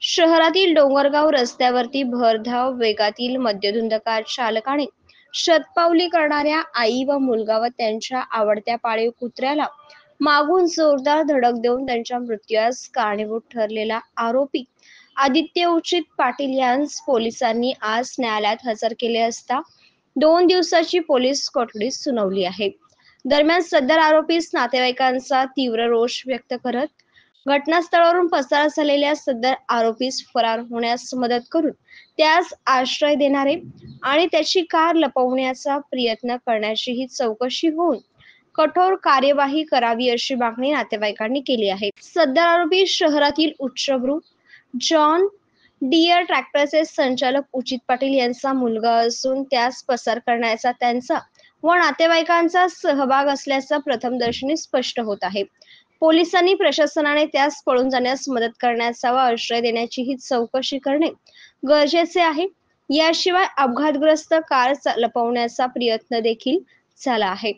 शहरातील डोंगरगाव रस्त्यावरती भरधाव वेगातील मद्यधुंद कार चालकाने शतपावली करणाऱ्या आई व मुलगा व त्यांच्या आवडत्या पाळीव कुत्र्याला मागून जोरदार धडक देऊन त्यांच्या मृत्यूस कारणीभूत ठरलेला आरोपी आदित्य उचित पाटील यांस पोलिसांनी आज न्यायालयात हजर केले असता 2 दिवसाची पोलीस कोठडी सुनावली आहे। दरम्यान सदर आरोपीस नातेवाईकांचा तीव्र रोष व्यक्त करत घटनास्थळावरून पसार झालेल्या सदर आरोपीस फरार होण्यास मदत करून त्यास आश्रय देणारे आणि त्याची कार लपवण्याचा प्रयत्न करण्याची चौकशी होऊन कठोर कार्यवाही करावी अशी मागणी नातेवाईकांनी केली आहे। सदर आरोपी शहरातील उच्चभ्रू जॉन डियर ट्रॅक्टरचे संचालक उचित पाटील यांचा मुलगा असून त्यास पसार करण्याचा त्यांचा व नातेवाईकांचा सहभाग असल्याचं प्रथमदर्शनी स्पष्ट होत आहे। पोलिसांनी प्रशासनाने त्यास पळून जाण्यास मदत करण्याचा व आश्रय देण्याची ही चौकशी करणे गरजेचे आहे। याशिवाय अपघातग्रस्त कार लपवण्याचा प्रयत्न देखील झाला आहे,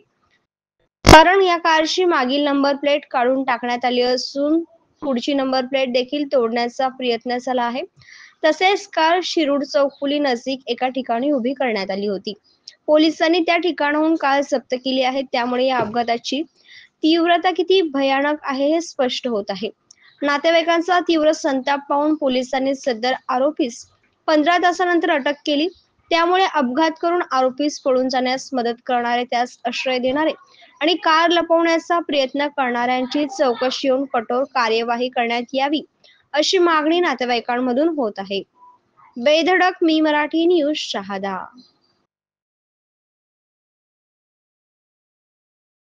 कारण या कारची मागील नंबर प्लेट काढून टाकण्यात आली असून पुढची नंबर प्लेट देखील तोडण्याचा प्रयत्न झाला आहे। तसेच कार शिरूड चौफुली नजीक एका ठिकाणी उभी करण्यात आली होती। पोलिसांनी त्या ठिकाणाहून कार जप्त केली आहे, त्यामुळे या अपघाताची तीव्रता किती भयानक आहे हे स्पष्ट होत आहे। नातेवाईकांचा तीव्र संताप पाहून पोलिसांनी सदर आरोपीस 15 तासानंतर अटक केली। त्यामुळे अपघात करून आरोपीस पळून जाण्यास मदत करणारे, त्यास आश्रय देणारे आणि कार लपवण्याचा प्रयत्न करणाऱ्यांची चौकशी होऊन कठोर कार्यवाही करण्यात यावी अशी मागणी नातेवाईकांमधून होत आहे। बेधडक मी मराठी न्यूज शहादा।